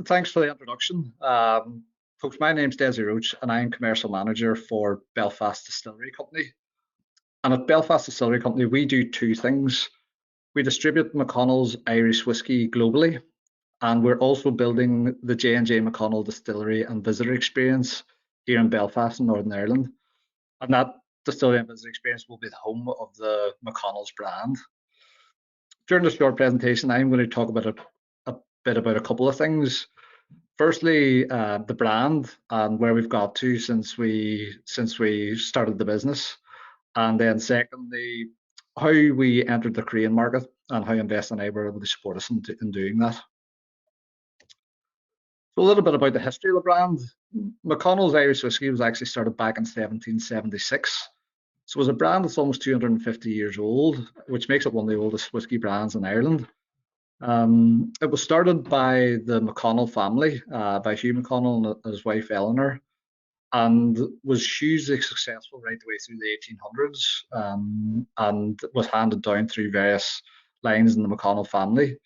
Thanks for the introduction. Folks, my name's Desi Roach and I'm commercial manager for Belfast Distillery Company. And at Belfast Distillery Company, we do two things. We distribute McConnell's Irish whiskey globally, and we're also building the J&J McConnell Distillery and Visitor Experience here in Belfast in Northern Ireland. And that distillery and visitor experience will be the home of the McConnell's brand. During this short presentation, I'm going to talk about a bit about a couple of things. Firstly, the brand and where we've got to since we started the business, and then secondly, how we entered the Korean market and how Invest and I were able to support us in doing that. So a little bit about the history of the brand. McConnell's Irish Whiskey was actually started back in 1776. So it was a brand that's almost 250 years old, which makes it one of the oldest whiskey brands in Ireland. It was started by the McConnell family, by Hugh McConnell and his wife Eleanor, and was hugely successful right the way through the 1800s, and was handed down through various lines in the McConnell family.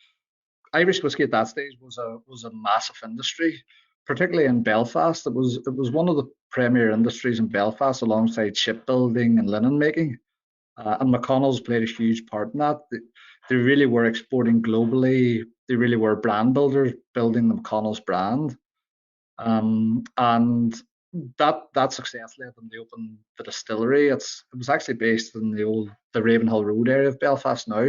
Irish whiskey at that stage was a massive industry, particularly in Belfast. It was one of the premier industries in Belfast alongside shipbuilding and linen making. And McConnell's played a huge part in that. They really were exporting globally. They really were brand builders, building the McConnell's brand. And that success led them to open the distillery. It was actually based in the Ravenhill Road area of Belfast now.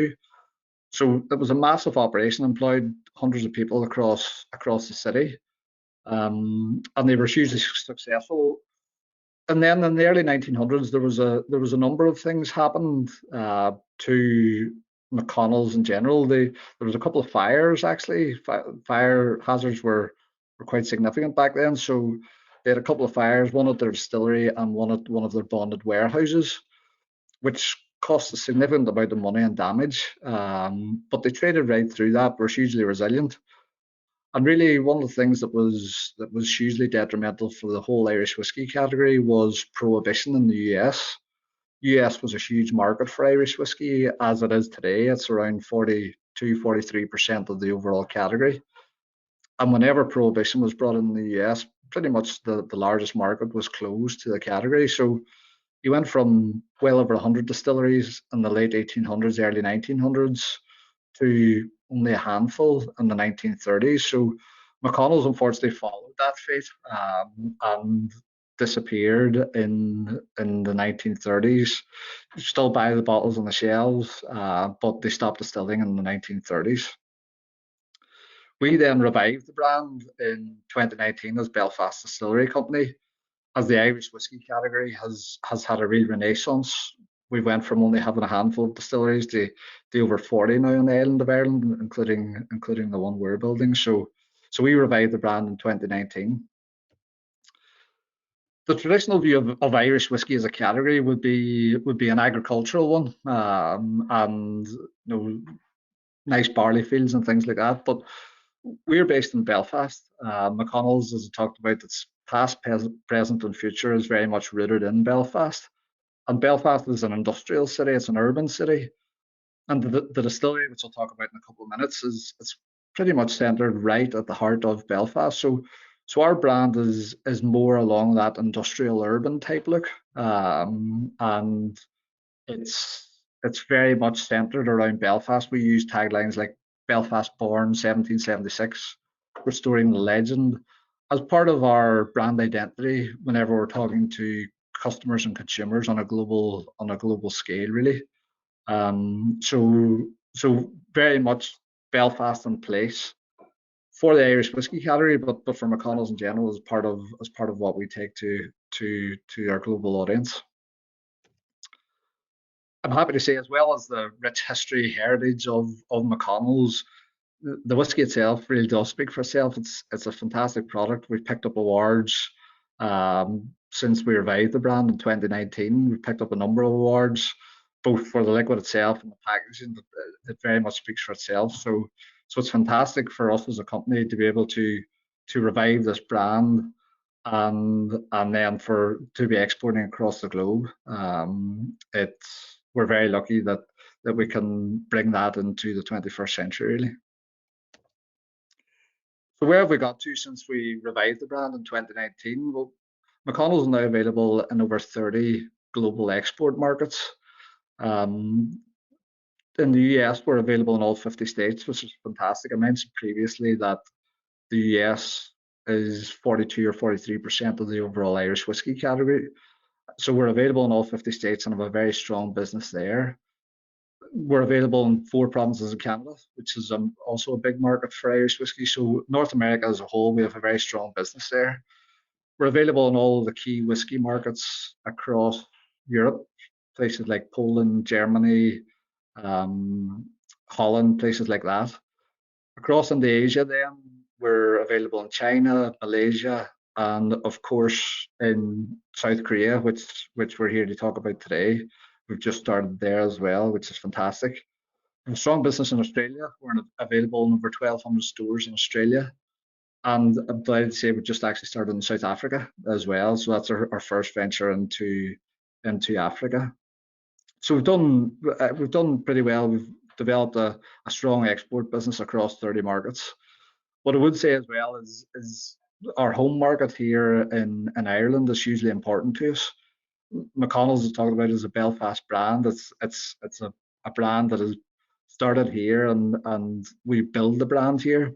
So it was a massive operation, employed hundreds of people across the city, and they were hugely successful. And then in the early 1900s, there was a number of things happened to McConnell's in general. There was a couple of fires actually. Fire hazards were quite significant back then. So they had a couple of fires, one at their distillery and one of their bonded warehouses, which cost a significant amount of money and damage. But they traded right through that. Were hugely resilient. And really, one of the things that was hugely detrimental for the whole Irish whiskey category was prohibition in the US. US was a huge market for Irish whiskey, as it is today. It's around 42-43% of the overall category. And whenever prohibition was brought in the US, pretty much the largest market was closed to the category. So you went from well over 100 distilleries in the late 1800s, early 1900s, to only a handful in the 1930s. So McConnell's unfortunately followed that fate and disappeared in the 1930s. You still buy the bottles on the shelves, but they stopped distilling in the 1930s. We then revived the brand in 2019 as Belfast Distillery Company, as the Irish whiskey category has had a real renaissance. We went from only having a handful of distilleries to over 40 now on the island of Ireland, including the one we're building. So we revived the brand in 2019. The traditional view of Irish whiskey as a category would be an agricultural one, and nice barley fields and things like that. But we're based in Belfast. McConnell's, as I talked about, its past, present, and future is very much rooted in Belfast. And Belfast is an industrial city, it's an urban city. And the distillery, which I'll talk about in a couple of minutes, it's pretty much centered right at the heart of Belfast. So our brand is more along that industrial urban type look. And it's very much centered around Belfast. We use taglines like Belfast born 1776, restoring the legend, as part of our brand identity whenever we're talking to customers and consumers on a global scale, really. So very much Belfast in place for the Irish whiskey category, but for McConnell's in general as part of what we take to our global audience. I'm happy to say, as well as the rich history heritage of McConnell's, the whiskey itself really does speak for itself. It's a fantastic product. We've picked up awards since we revived the brand in 2019. We've picked up a number of awards, both for the liquid itself and the packaging. It very much speaks for itself. So it's fantastic for us as a company to be able to revive this brand and then to be exporting across the globe. We're very lucky that we can bring that into the 21st century, really. So where have we got to since we revived the brand in 2019? Well, McConnell's now available in over 30 global export markets. Um, in the US, we're available in all 50 states, which is fantastic. I mentioned previously that the US is 42 or 43% of the overall Irish whiskey category. So we're available in all 50 states and have a very strong business there. We're available in 4 provinces in Canada, which is also a big market for Irish whiskey. So North America as a whole, we have a very strong business there. We're available in all the key whiskey markets across Europe, places like Poland, Germany, Holland, places like that. Across into Asia, then we're available in China, Malaysia, and of course in South Korea, which we're here to talk about today. We've just started there as well, which is fantastic. We have a strong business in Australia. We're available in over 1,200 stores in Australia. And I'm delighted to say we've just actually started in South Africa as well. So that's our first venture into Africa. So we've done pretty well. We've developed a strong export business across 30 markets. What I would say as well is our home market here in Ireland is hugely important to us. McConnell's is talked about as a Belfast brand. It's a brand that has started here and we build the brand here.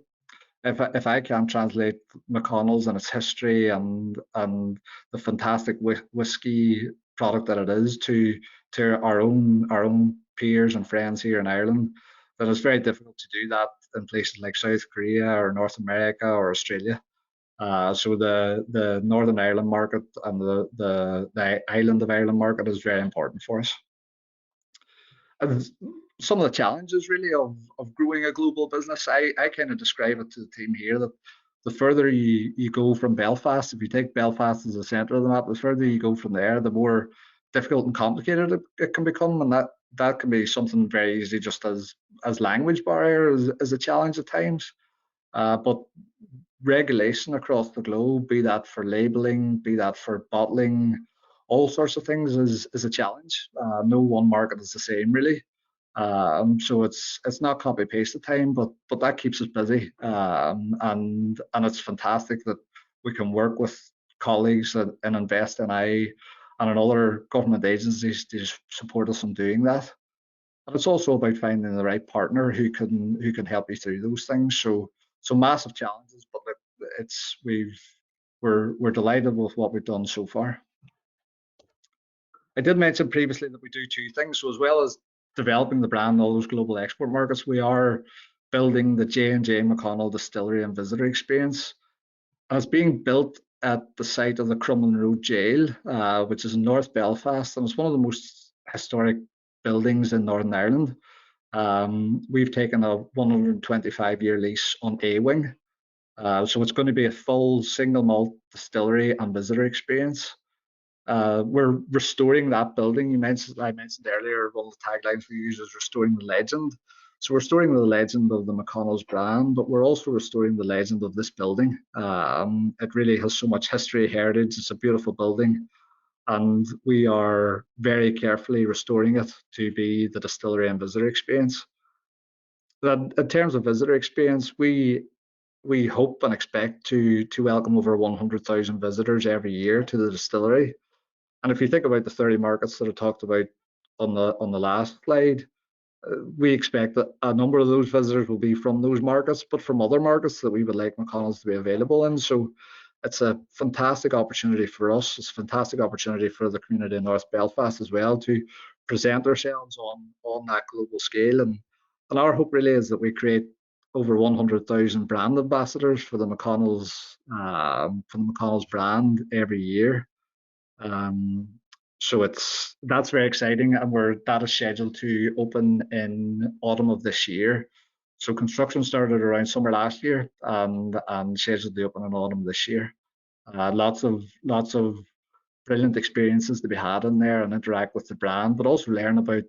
If I can translate McConnell's and its history and the fantastic whiskey product that it is to our own peers and friends here in Ireland, then it's very difficult to do that in places like South Korea or North America or Australia. So the Northern Ireland market and the island of Ireland market is very important for us. And some of the challenges really of growing a global business, I kind of describe it to the team here that the further you go from Belfast, if you take Belfast as the centre of the map, the further you go from there, the more difficult and complicated it can become, and that can be something very easy just as language barrier is a challenge at times. But regulation across the globe, be that for labelling, be that for bottling, all sorts of things is a challenge. No one market is the same really. So it's not copy paste the time, but that keeps us busy. And it's fantastic that we can work with colleagues in InvestNI and in other government agencies to support us in doing that. And it's also about finding the right partner who can help you through those things. So massive challenges, but we're delighted with what we've done so far. I did mention previously that we do 2 things. So as well as developing the brand in all those global export markets, we are building the J&J McConnell Distillery and Visitor Experience. And it's being built at the site of the Crumlin Road Jail, which is in North Belfast, and it's one of the most historic buildings in Northern Ireland. We've taken a 125-year lease on A Wing, so it's going to be a full single malt distillery and visitor experience. We're restoring that building. I mentioned earlier, one of the taglines we use is restoring the legend. So we're restoring the legend of the McConnell's brand, but we're also restoring the legend of this building. It really has so much history, heritage. It's a beautiful building, and we are very carefully restoring it to be the distillery and visitor experience. Then, in terms of visitor experience, we hope and expect to welcome over 100,000 visitors every year to the distillery. And if you think about the 30 markets that I talked about on the last slide, we expect that a number of those visitors will be from those markets, but from other markets that we would like McConnell's to be available in. So it's a fantastic opportunity for us. It's a fantastic opportunity for the community in North Belfast as well to present ourselves on that global scale. And our hope really is that we create over 100,000 brand ambassadors for the McConnell's brand every year. So that's very exciting, and that is scheduled to open in autumn of this year. So construction started around summer last year, and scheduled to open in autumn this year. Lots of brilliant experiences to be had in there and interact with the brand, but also learn about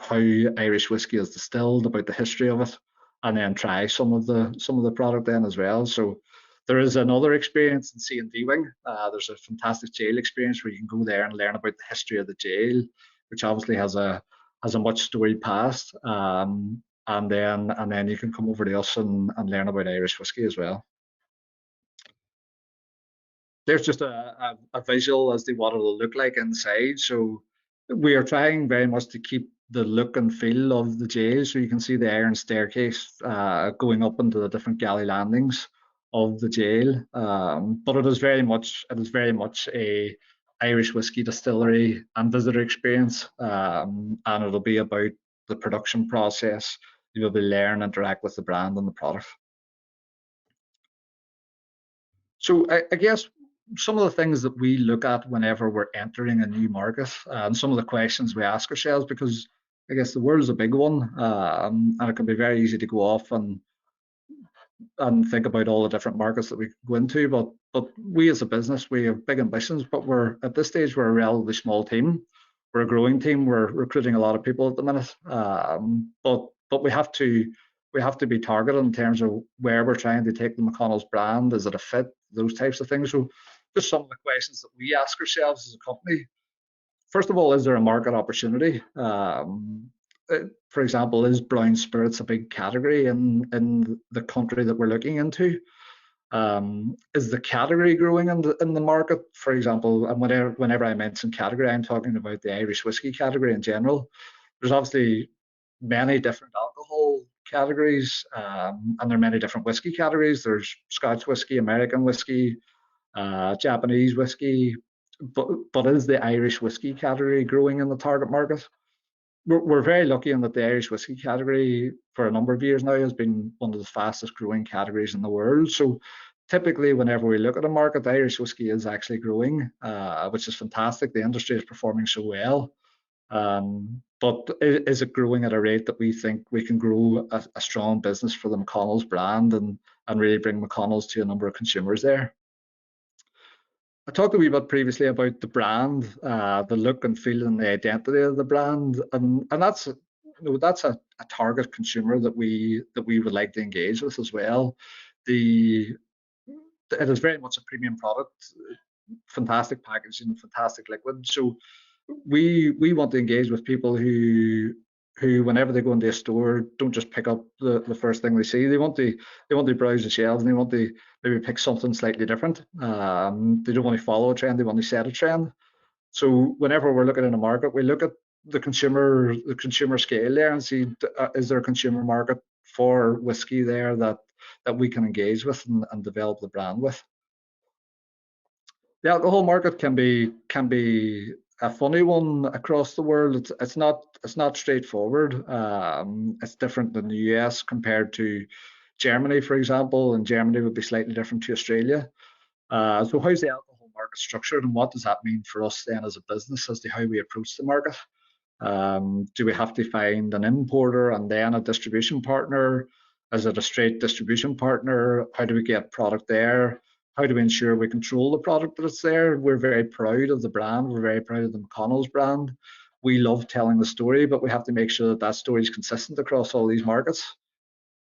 how Irish whiskey is distilled, about the history of it, and then try some of the product then as well. So there is another experience in C&D Wing. There's a fantastic jail experience where you can go there and learn about the history of the jail, which obviously has a much storied past. And and then you can come over to us and learn about Irish whiskey as well. There's just a visual as to what it'll look like inside. So we are trying very much to keep the look and feel of the jail. So you can see the iron staircase going up into the different galley landings of the jail. But it is very much a Irish whiskey distillery and visitor experience, and it'll be about the production process. You'll be learn, interact with the brand and the product. So I guess some of the things that we look at whenever we're entering a new market, and some of the questions we ask ourselves, because I guess the world's a big one, and it can be very easy to go off and think about all the different markets that we could go into. But we as a business, we have big ambitions, but we're at this stage we're a relatively small team. We're a growing team. We're recruiting a lot of people at the minute, but we have to be targeted in terms of where we're trying to take the McConnell's brand. Is it a fit? Those types of things. So just some of the questions that we ask ourselves as a company. First of all, is there a market opportunity? For example, is brown spirits a big category in the country that we're looking into? Is the category growing in the market? For example, and whenever I mention category, I'm talking about the Irish whiskey category in general. There's obviously many different alcohol categories, and there are many different whiskey categories. There's Scotch whiskey, American whiskey, Japanese whiskey, but is the Irish whiskey category growing in the target market? We're very lucky in that the Irish whiskey category for a number of years now has been one of the fastest growing categories in the world. So typically whenever we look at a market, the Irish whiskey is actually growing, which is fantastic. The industry is performing so well. But is it growing at a rate that we think we can grow a strong business for the McConnell's brand and really bring McConnell's to a number of consumers there? I talked a wee bit previously about the brand, the look and feel and the identity of the brand, and that's a target consumer that we would like to engage with as well. It is very much a premium product, fantastic packaging, fantastic liquid. So we want to engage with people who whenever they go into a store don't just pick up the first thing they see. They want to browse the shelves and they want to maybe pick something slightly different. They don't want to follow a trend, they want to set a trend. So whenever we're looking in a market, we look at the consumer scale there and see is there a consumer market for whiskey there that we can engage with and develop the brand with. The alcohol market can be a funny one across the world. It's not straightforward. It's different in the US compared to Germany, for example, and Germany would be slightly different to Australia. So how's the alcohol market structured, and what does that mean for us then as a business as to how we approach the market? Do we have to find an importer and then a distribution partner? Is it a straight distribution partner? How do we get product there? How do we ensure we control the product that's there? We're very proud of the brand. We're very proud of the McConnell's brand. We love telling the story, but we have to make sure that story is consistent across all these markets.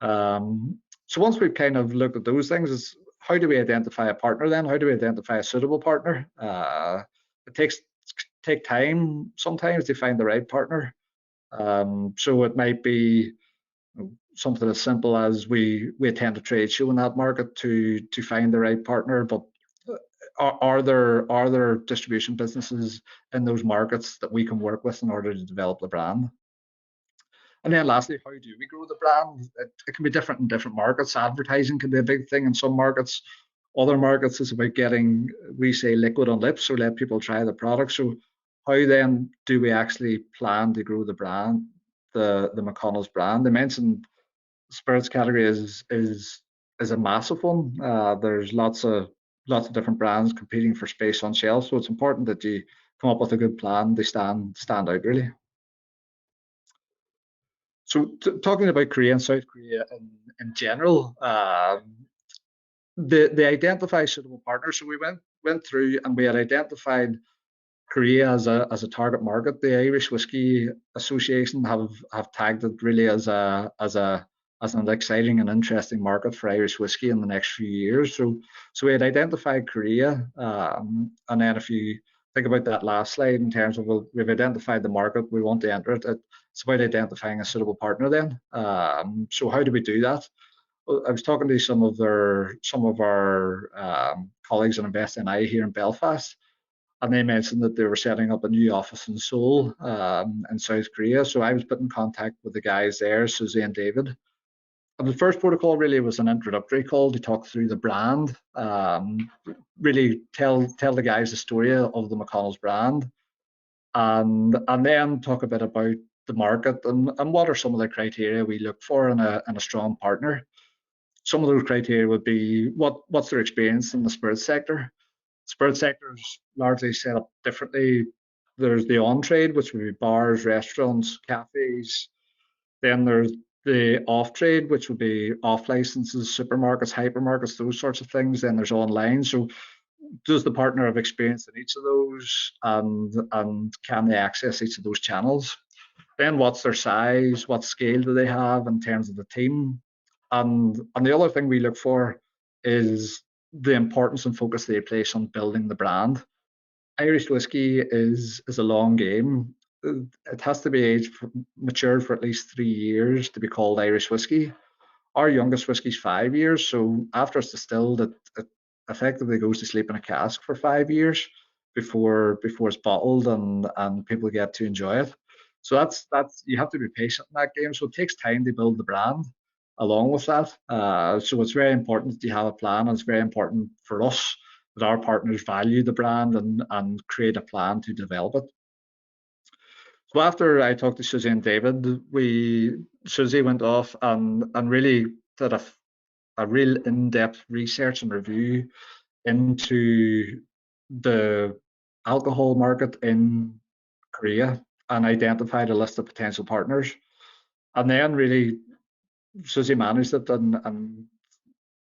So once we've kind of looked at those things, is how do we identify a partner then? How do we identify a suitable partner? It takes time sometimes to find the right partner. So it might be something as simple as we attend a trade show in that market to find the right partner, but are there distribution businesses in those markets that we can work with in order to develop the brand? And then lastly, how do we grow the brand? It can be different in different markets. Advertising can be a big thing in some markets. Other markets is about getting, we say, liquid on lips, so let people try the product. So how then do we actually plan to grow the brand, the McConnell's brand? I mentioned spirits category is a massive one. There's lots of different brands competing for space on shelves, so it's important that you come up with a good plan to stand out really. So talking about Korea and South Korea in general, the identify suitable partners. So we went through and we had identified Korea as a target market. The Irish Whiskey Association have tagged it really as an exciting and interesting market for Irish whiskey in the next few years. So we had identified Korea, and then if you think about that last slide in terms of, well, we've identified the market, we want to enter it. It's about identifying a suitable partner then. So how do we do that? Well, I was talking to some of our colleagues in Invest NI here in Belfast, and they mentioned that they were setting up a new office in Seoul, in South Korea. So I was put in contact with the guys there, Susie and David. And the first protocol really was an introductory call to talk through the brand, really tell the guys the story of the McConnell's brand, and then talk a bit about the market and what are some of the criteria we look for in a strong partner. Some of those criteria would be what's their experience in the spirits sector. Spirits sector is largely set up differently. There's the on-trade, which would be bars, restaurants, cafes. Then there's the off-trade, which would be off licenses, supermarkets, hypermarkets, those sorts of things. Then there's online. So does the partner have experience in each of those, and can they access each of those channels? Then what's their size? What scale do they have in terms of the team? And the other thing we look for is the importance and focus they place on building the brand. Irish whiskey is a long game. It has to be matured for at least 3 years to be called Irish whiskey. Our youngest whiskey is 5 years, so after it's distilled, it effectively goes to sleep in a cask for 5 years before it's bottled and people get to enjoy it. So that's you have to be patient in that game. So it takes time to build the brand along with that. So it's very important that you have a plan, and it's very important for us that our partners value the brand and create a plan to develop it. So after I talked to Susie and David, Susie went off and really did a real in-depth research and review into the alcohol market in Korea and identified a list of potential partners. And then really Susie managed it and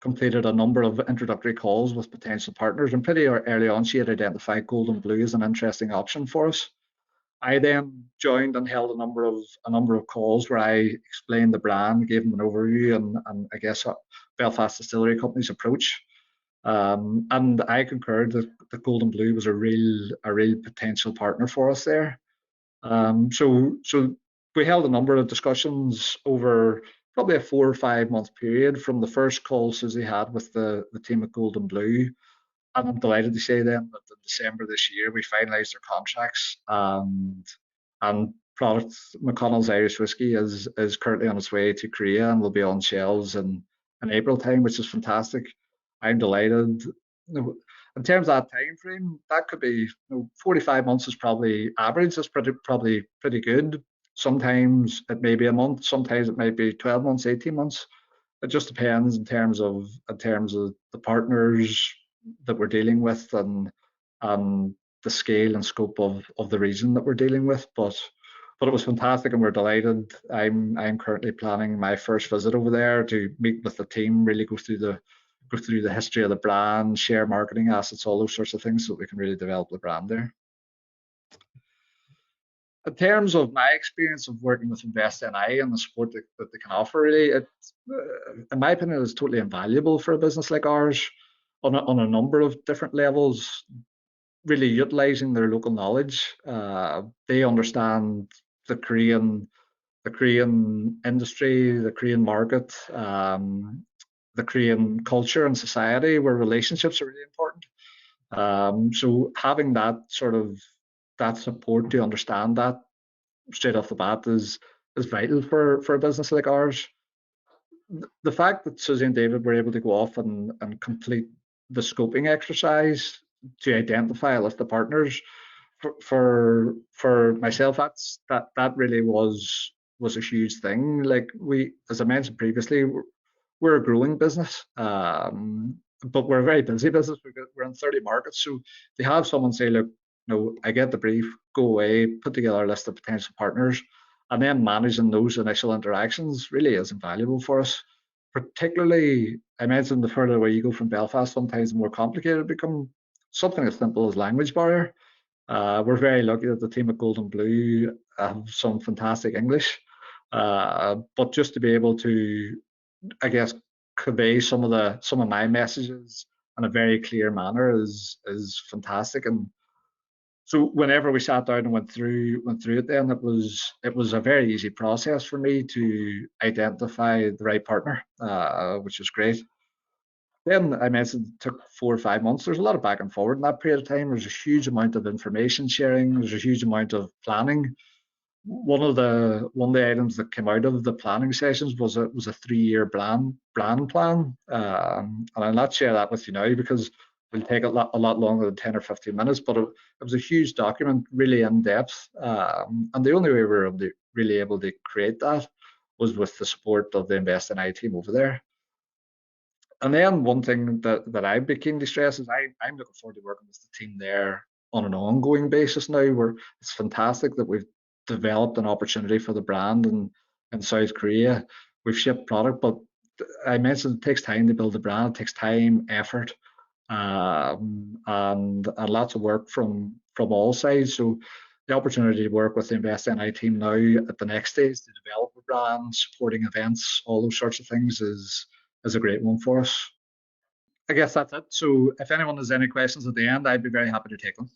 completed a number of introductory calls with potential partners. And pretty early on, she had identified Golden Blue as an interesting option for us. I then joined and held a number of calls where I explained the brand, gave them an overview, and I guess Belfast Distillery Company's approach. And I concurred that Golden Blue was a real potential partner for us there. So we held a number of discussions over probably a 4 or 5 month period from the first call Susie had with the team at Golden Blue. And I'm delighted to say then that in December this year we finalised our contracts, and product McConnell's Irish Whiskey is currently on its way to Korea and will be on shelves in April time, which is fantastic. I'm delighted. In terms of that time frame, that could be 45 months is probably average. That's probably pretty good. Sometimes it may be a month, sometimes it might be 12 months, 18 months. It just depends in terms of the partners that we're dealing with and the scale and scope of the region that we're dealing with. But it was fantastic and we're delighted. I'm currently planning my first visit over there to meet with the team, really go through the history of the brand, share marketing assets, all those sorts of things, so that we can really develop the brand there. In terms of my experience of working with Invest NI and the support that they can offer, really, in my opinion, is totally invaluable for a business like ours on a number of different levels. Really utilising their local knowledge, they understand the Korean industry, the Korean market, the Korean culture and society, where relationships are really important. So having that support to understand that straight off the bat is vital for a business like ours. The fact that Susie and David were able to go off and complete the scoping exercise to identify a list of partners for myself, that really was a huge thing. Like as I mentioned previously, we're a growing business, but we're a very busy business. We're in 30 markets, so to have someone say, look, I get the brief, go away, put together a list of potential partners, and then managing those initial interactions really is invaluable for us. Particularly, I mentioned the further away you go from Belfast, sometimes the more complicated it becomes. Something as simple as language barrier. We're very lucky that the team at Golden Blue have some fantastic English, but just to be able to, I guess, convey some of my messages in a very clear manner is fantastic. And So whenever we sat down and went through it, then it was a very easy process for me to identify the right partner, which was great. Then I mentioned it took 4 or 5 months. There's a lot of back and forward in that period of time. There's a huge amount of information sharing. There's a huge amount of planning. One of the items that came out of the planning sessions was a 3-year brand plan, and I'll not share that with you now because it'll take a lot longer than 10 or 15 minutes. But it was a huge document, really in depth, and the only way we were really able to create that was with the support of the Invest in I team over there. And then one thing that I'd be keen to stress is I'm looking forward to working with the team there on an ongoing basis now, where it's fantastic that we've developed an opportunity for the brand in South Korea. We've shipped product, but I mentioned it takes time to build a brand. It takes time, effort, and lots of work from all sides. So the opportunity to work with the Invest NI team now at the next stage to develop a brand, supporting events, all those sorts of things is a great one for us. I guess that's it. So if anyone has any questions at the end, I'd be very happy to take them.